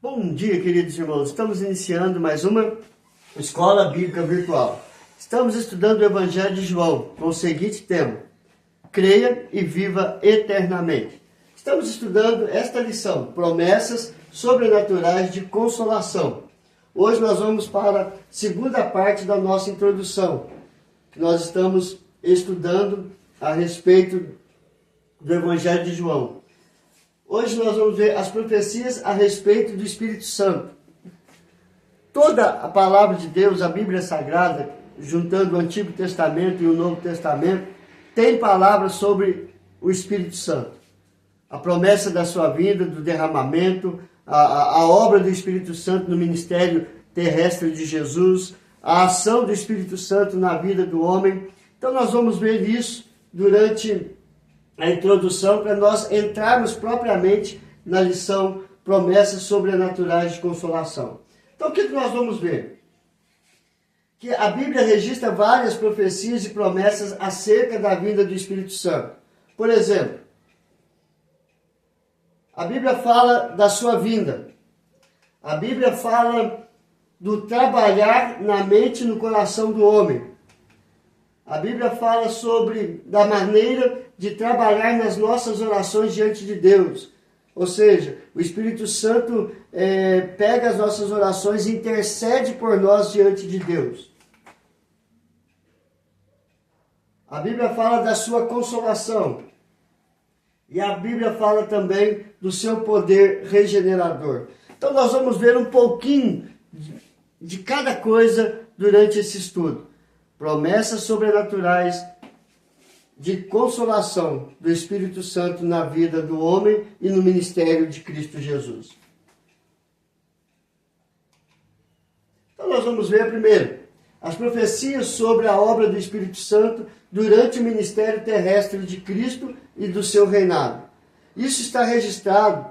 Bom dia, queridos irmãos. Estamos iniciando mais uma Escola Bíblica Virtual. Estamos estudando o Evangelho de João com o seguinte tema: creia e viva eternamente. Estamos estudando esta lição, promessas sobrenaturais de consolação. Hoje nós vamos para a segunda parte da nossa introdução, que nós estamos estudando a respeito do Evangelho de João. Hoje nós vamos ver as profecias a respeito do Espírito Santo. Toda a palavra de Deus, a Bíblia Sagrada, juntando o Antigo Testamento e o Novo Testamento, tem palavras sobre o Espírito Santo. A promessa da sua vinda, do derramamento, a obra do Espírito Santo no ministério terrestre de Jesus, a ação do Espírito Santo na vida do homem. Então nós vamos ver isso durante a introdução, para nós entrarmos propriamente na lição promessas sobrenaturais de consolação. Então o que nós vamos ver? Que a Bíblia registra várias profecias e promessas acerca da vinda do Espírito Santo. Por exemplo, a Bíblia fala da sua vinda. A Bíblia fala do trabalhar na mente e no coração do homem. A Bíblia fala sobre da maneira de trabalhar nas nossas orações diante de Deus. Ou seja, o Espírito Santo pega as nossas orações e intercede por nós diante de Deus. A Bíblia fala da sua consolação. E a Bíblia fala também do seu poder regenerador. Então nós vamos ver um pouquinho de cada coisa durante esse estudo. Promessas sobrenaturais de consolação do Espírito Santo na vida do homem e no ministério de Cristo Jesus. Então nós vamos ver primeiro as profecias sobre a obra do Espírito Santo durante o ministério terrestre de Cristo e do seu reinado. Isso está registrado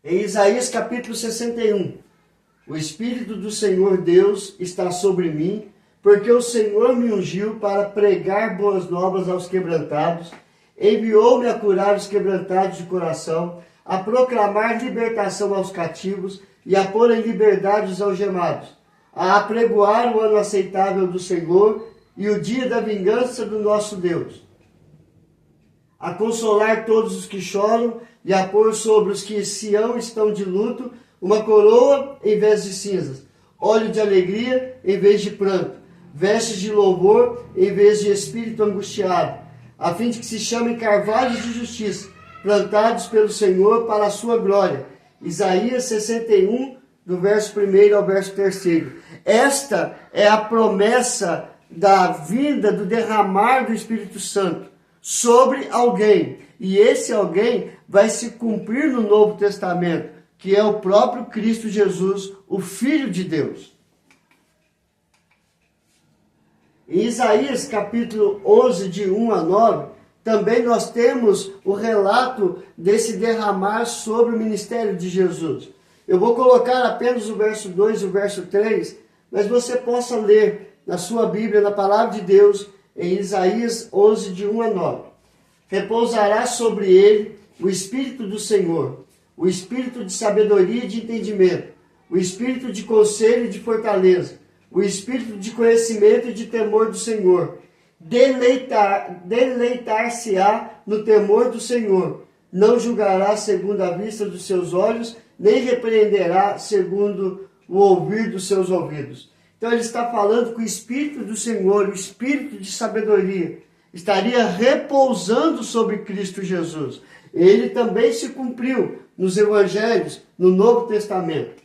em Isaías capítulo 61. O Espírito do Senhor Deus está sobre mim, porque o Senhor me ungiu para pregar boas novas aos quebrantados, enviou-me a curar os quebrantados de coração, a proclamar libertação aos cativos e a pôr em liberdade os algemados, a apregoar o ano aceitável do Senhor e o dia da vingança do nosso Deus, a consolar todos os que choram e a pôr sobre os que em Sião estão de luto uma coroa em vez de cinzas, óleo de alegria em vez de pranto, vestes de louvor em vez de espírito angustiado, a fim de que se chamem carvalhos de justiça, plantados pelo Senhor para a sua glória. Isaías 61, do verso 1 ao verso 3. Esta é a promessa da vinda, do derramar do Espírito Santo sobre alguém. E esse alguém vai se cumprir no Novo Testamento, que é o próprio Cristo Jesus, o Filho de Deus. Em Isaías capítulo 11, de 1 a 9, também nós temos o relato desse derramar sobre o ministério de Jesus. Eu vou colocar apenas o verso 2 e o verso 3, mas você possa ler na sua Bíblia, na Palavra de Deus, em Isaías 11, de 1 a 9. Repousará sobre ele o Espírito do Senhor, o Espírito de sabedoria e de entendimento, o Espírito de conselho e de fortaleza, o Espírito de conhecimento e de temor do Senhor. Deleitar-se-á no temor do Senhor. Não julgará segundo a vista dos seus olhos, nem repreenderá segundo o ouvir dos seus ouvidos. Então ele está falando que o Espírito do Senhor, o Espírito de sabedoria, estaria repousando sobre Cristo Jesus. Ele também se cumpriu nos Evangelhos, no Novo Testamento.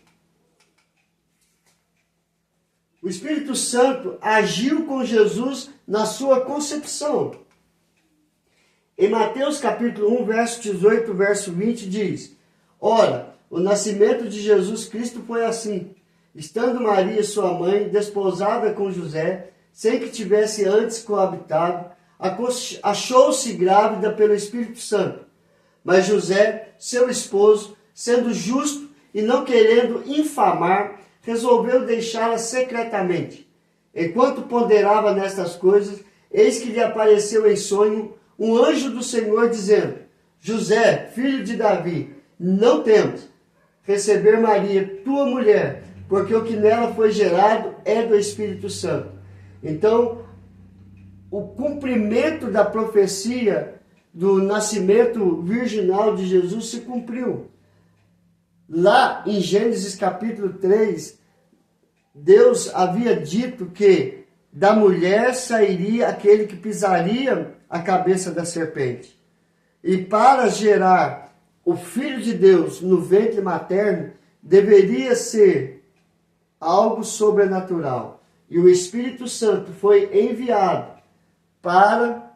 O Espírito Santo agiu com Jesus na sua concepção. Em Mateus capítulo 1, verso 18, verso 20, diz: Ora, o nascimento de Jesus Cristo foi assim. Estando Maria, sua mãe, desposada com José, sem que tivesse antes coabitado, achou-se grávida pelo Espírito Santo. Mas José, seu esposo, sendo justo e não querendo infamar, resolveu deixá-la secretamente. Enquanto ponderava nestas coisas, eis que lhe apareceu em sonho um anjo do Senhor, dizendo: José, filho de Davi, não temas receber Maria, tua mulher, porque o que nela foi gerado é do Espírito Santo. Então, o cumprimento da profecia do nascimento virginal de Jesus se cumpriu. Lá em Gênesis capítulo 3, Deus havia dito que da mulher sairia aquele que pisaria a cabeça da serpente. E para gerar o Filho de Deus no ventre materno, deveria ser algo sobrenatural. E o Espírito Santo foi enviado para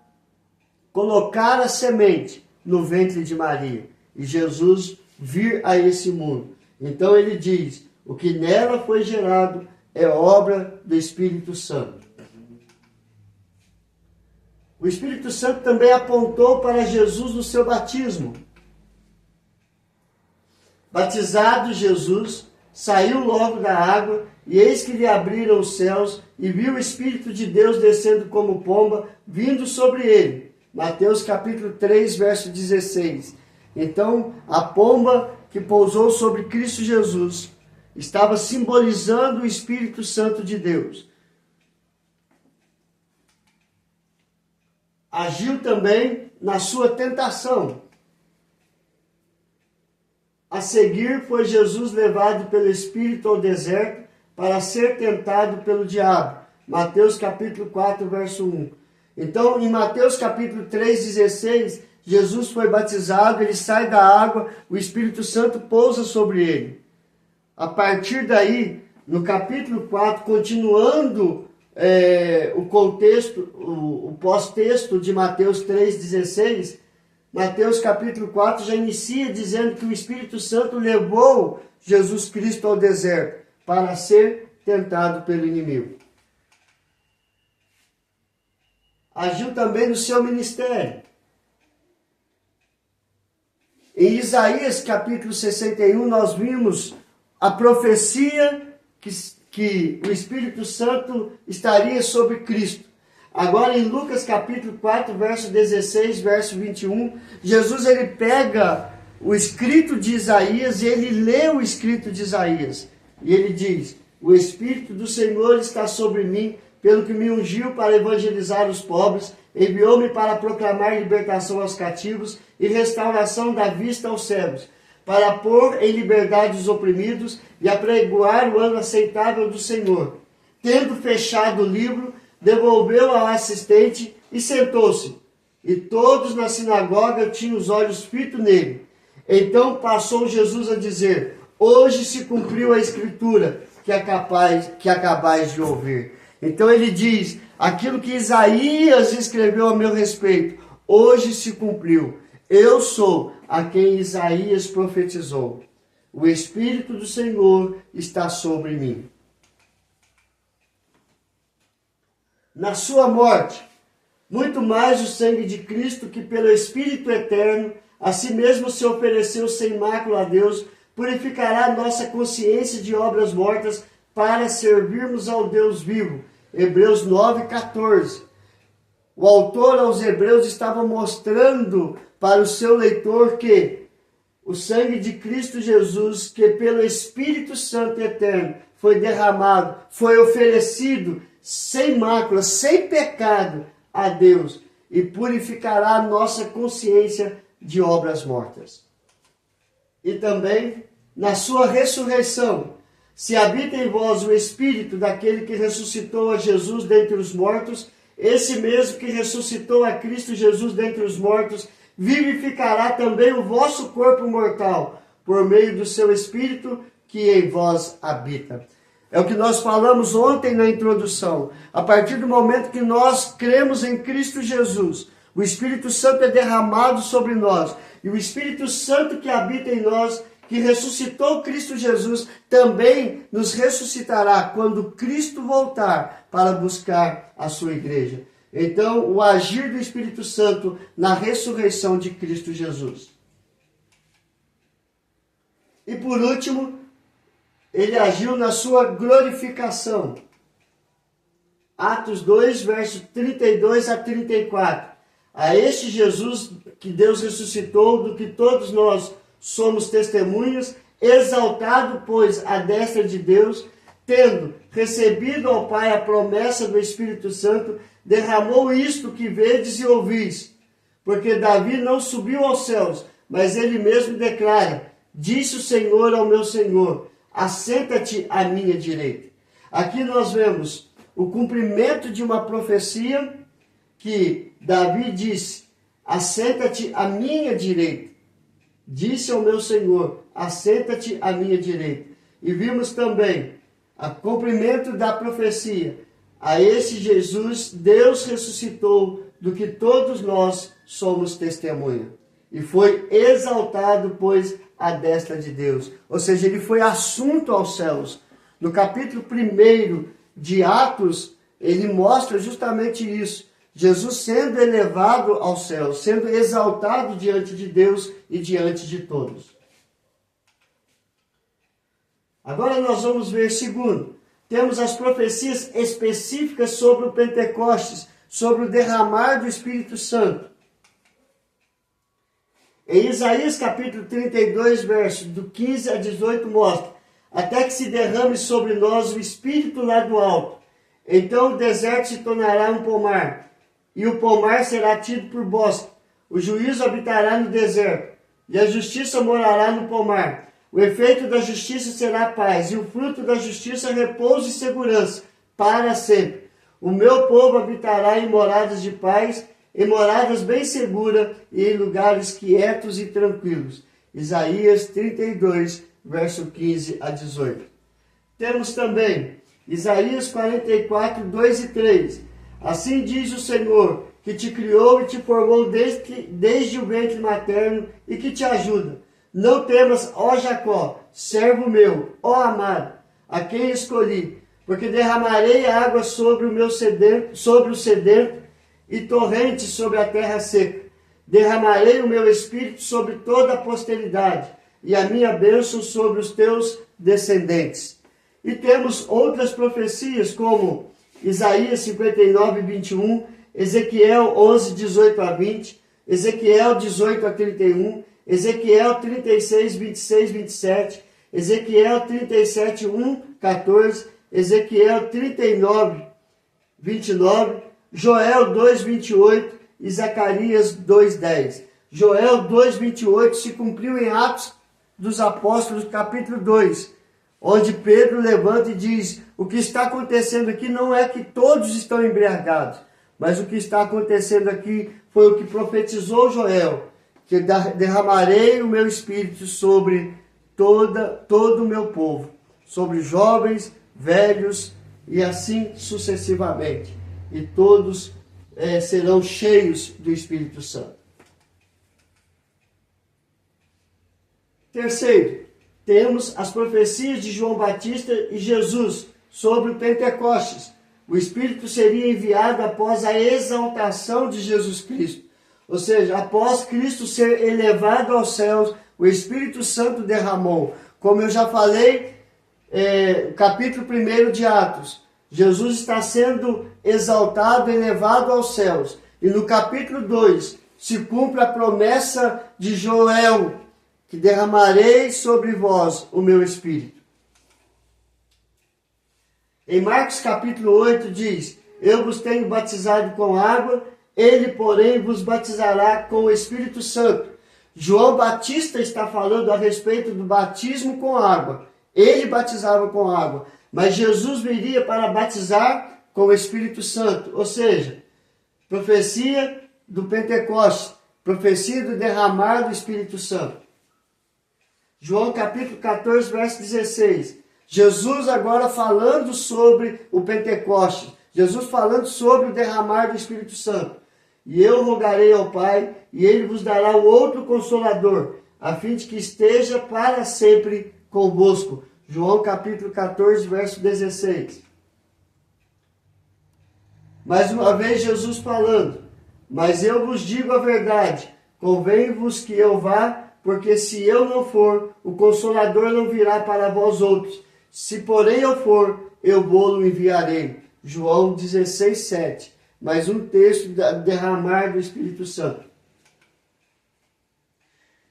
colocar a semente no ventre de Maria. E Jesus vir a esse mundo. Então ele diz, o que nela foi gerado é obra do Espírito Santo. O Espírito Santo também apontou para Jesus no seu batismo. Batizado Jesus, saiu logo da água, e eis que lhe abriram os céus, e viu o Espírito de Deus descendo como pomba, vindo sobre ele. Mateus capítulo 3, verso 16. Então, a pomba que pousou sobre Cristo Jesus estava simbolizando o Espírito Santo de Deus. Agiu também na sua tentação. A seguir foi Jesus levado pelo Espírito ao deserto para ser tentado pelo diabo. Mateus capítulo 4, verso 1. Então, em Mateus capítulo 3, 16, Jesus foi batizado, ele sai da água, o Espírito Santo pousa sobre ele. A partir daí, no capítulo 4, continuando o contexto, o pós-texto de Mateus 3,16, Mateus capítulo 4 já inicia dizendo que o Espírito Santo levou Jesus Cristo ao deserto para ser tentado pelo inimigo. Agiu também no seu ministério. Em Isaías capítulo 61 nós vimos a profecia que o Espírito Santo estaria sobre Cristo. Agora em Lucas capítulo 4, verso 16, verso 21, Jesus ele pega o escrito de Isaías e ele lê o escrito de Isaías. E ele diz, o Espírito do Senhor está sobre mim, pelo que me ungiu para evangelizar os pobres, enviou-me para proclamar libertação aos cativos e restauração da vista aos cegos, para pôr em liberdade os oprimidos e apregoar o ano aceitável do Senhor. Tendo fechado o livro, devolveu ao assistente e sentou-se. E todos na sinagoga tinham os olhos fitos nele. Então passou Jesus a dizer, hoje se cumpriu a escritura que acabais de ouvir. Então ele diz, aquilo que Isaías escreveu a meu respeito, hoje se cumpriu. Eu sou a quem Isaías profetizou. O Espírito do Senhor está sobre mim. Na sua morte, muito mais o sangue de Cristo, que pelo Espírito eterno, a si mesmo se ofereceu sem mácula a Deus, purificará nossa consciência de obras mortas para servirmos ao Deus vivo. Hebreus 9,14. O autor aos Hebreus estava mostrando para o seu leitor que o sangue de Cristo Jesus, que pelo Espírito Santo eterno foi derramado, foi oferecido sem mácula, sem pecado a Deus, e purificará a nossa consciência de obras mortas. E também, na sua ressurreição, se habita em vós o Espírito daquele que ressuscitou a Jesus dentre os mortos, esse mesmo que ressuscitou a Cristo Jesus dentre os mortos, vivificará também o vosso corpo mortal, por meio do seu Espírito que em vós habita. É o que nós falamos ontem na introdução. A partir do momento que nós cremos em Cristo Jesus, o Espírito Santo é derramado sobre nós. E o Espírito Santo que habita em nós, que ressuscitou Cristo Jesus, também nos ressuscitará quando Cristo voltar para buscar a sua igreja. Então, o agir do Espírito Santo na ressurreição de Cristo Jesus. E por último, ele agiu na sua glorificação. Atos 2, versos 32 a 34. A este Jesus que Deus ressuscitou, do que todos nós somos testemunhas, exaltado, pois, à destra de Deus, tendo recebido ao Pai a promessa do Espírito Santo, derramou isto que vedes e ouvis. Porque Davi não subiu aos céus, mas ele mesmo declara: disse o Senhor ao meu Senhor, assenta-te à minha direita. Aqui nós vemos o cumprimento de uma profecia que Davi disse: assenta-te à minha direita. Disse ao meu Senhor: assenta-te à minha direita. E vimos também o cumprimento da profecia: a esse Jesus Deus ressuscitou, do que todos nós somos testemunha. E foi exaltado, pois, à destra de Deus. Ou seja, ele foi assunto aos céus. No capítulo 1 de Atos, ele mostra justamente isso. Jesus sendo elevado aos céus, sendo exaltado diante de Deus e diante de todos. Agora nós vamos ver segundo. Temos as profecias específicas sobre o Pentecostes, sobre o derramar do Espírito Santo. Em Isaías capítulo 32, versos do 15 a 18, mostra: até que se derrame sobre nós o Espírito lá do alto. Então o deserto se tornará um pomar, e o pomar será tido por bosque. O juízo habitará no deserto, e a justiça morará no pomar. O efeito da justiça será paz, e o fruto da justiça repouso e segurança, para sempre. O meu povo habitará em moradas de paz, em moradas bem seguras e em lugares quietos e tranquilos. Isaías 32, verso 15 a 18. Temos também Isaías 44, 2 e 3. Assim diz o Senhor, que te criou e te formou desde o ventre materno e que te ajuda. Não temas, ó Jacó, servo meu, ó amado, a quem escolhi, porque derramarei água sobre o sedento e torrentes sobre a terra seca. Derramarei o meu espírito sobre toda a posteridade e a minha bênção sobre os teus descendentes. E temos outras profecias como Isaías 59, 21, Ezequiel 11, 18 a 20, Ezequiel 18 a 31, Ezequiel 36, 26, 27, Ezequiel 37, 1, 14, Ezequiel 39, 29, Joel 2, 28 e Zacarias 2, 10. Joel 2, 28 se cumpriu em Atos dos Apóstolos, capítulo 2, onde Pedro levanta e diz: o que está acontecendo aqui não é que todos estão embriagados, mas o que está acontecendo aqui foi o que profetizou Joel, que derramarei o meu espírito sobre todo o meu povo, sobre jovens, velhos e assim sucessivamente. E todos serão cheios do Espírito Santo. Terceiro, temos as profecias de João Batista e Jesus sobre o Pentecostes. O Espírito seria enviado após a exaltação de Jesus Cristo. Ou seja, após Cristo ser elevado aos céus, o Espírito Santo derramou. Como eu já falei, capítulo 1 de Atos, Jesus está sendo exaltado, elevado aos céus. E no capítulo 2, se cumpre a promessa de Joel, que derramarei sobre vós o meu Espírito. Em Marcos capítulo 8 diz: eu vos tenho batizado com água, ele, porém, vos batizará com o Espírito Santo. João Batista está falando a respeito do batismo com água. Ele batizava com água, mas Jesus viria para batizar com o Espírito Santo. Ou seja, profecia do Pentecostes, profecia do derramar do Espírito Santo. João capítulo 14, verso 16. Jesus agora falando sobre o Pentecostes. Jesus falando sobre o derramar do Espírito Santo. E eu rogarei ao Pai, e ele vos dará o outro Consolador, a fim de que esteja para sempre convosco. João capítulo 14, verso 16. Mais uma vez Jesus falando: mas eu vos digo a verdade, convém-vos que eu vá, porque se eu não for, o Consolador não virá para vós outros. Se porém eu for, eu vou-lo enviarei. João 16, 7. Mais um texto do derramar do Espírito Santo.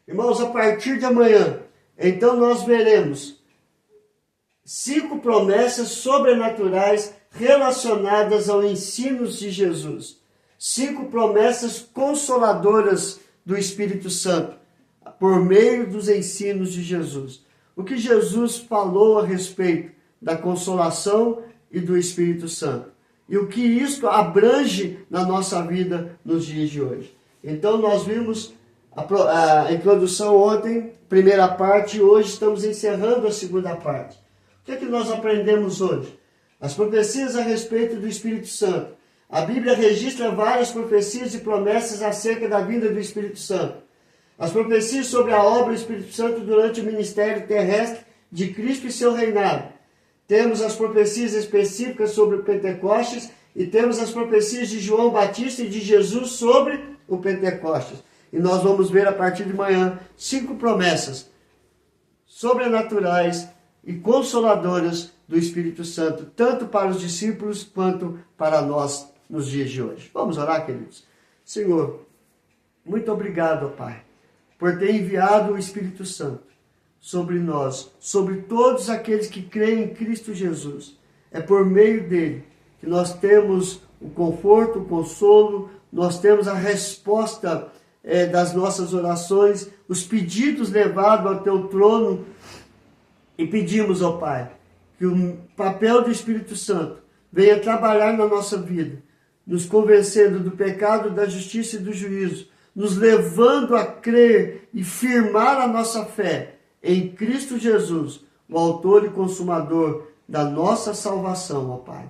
Irmãos, a partir de amanhã, então nós veremos 5 promessas sobrenaturais relacionadas ao ensino de Jesus. 5 promessas consoladoras do Espírito Santo, por meio dos ensinos de Jesus. O que Jesus falou a respeito da consolação e do Espírito Santo. E o que isto abrange na nossa vida nos dias de hoje. Então nós vimos a introdução ontem, primeira parte, e hoje estamos encerrando a segunda parte. O que é que nós aprendemos hoje? As profecias a respeito do Espírito Santo. A Bíblia registra várias profecias e promessas acerca da vinda do Espírito Santo. As profecias sobre a obra do Espírito Santo durante o ministério terrestre de Cristo e seu reinado. Temos as profecias específicas sobre o Pentecostes e temos as profecias de João Batista e de Jesus sobre o Pentecostes. E nós vamos ver a partir de manhã 5 promessas sobrenaturais e consoladoras do Espírito Santo, tanto para os discípulos quanto para nós nos dias de hoje. Vamos orar, queridos? Senhor, muito obrigado, Pai, por ter enviado o Espírito Santo sobre nós, sobre todos aqueles que creem em Cristo Jesus. É por meio dele que nós temos o conforto, o consolo, nós temos a resposta das nossas orações, os pedidos levados ao teu trono, e pedimos, ó Pai, que o papel do Espírito Santo venha trabalhar na nossa vida, nos convencendo do pecado, da justiça e do juízo, nos levando a crer e firmar a nossa fé em Cristo Jesus, o autor e consumador da nossa salvação, ó Pai.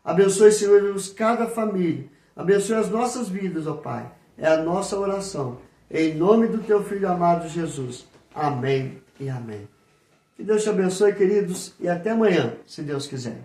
Abençoe, Senhor Deus, cada família, abençoe as nossas vidas, ó Pai. É a nossa oração, em nome do teu Filho amado Jesus. Amém e amém. Que Deus te abençoe, queridos, e até amanhã, se Deus quiser.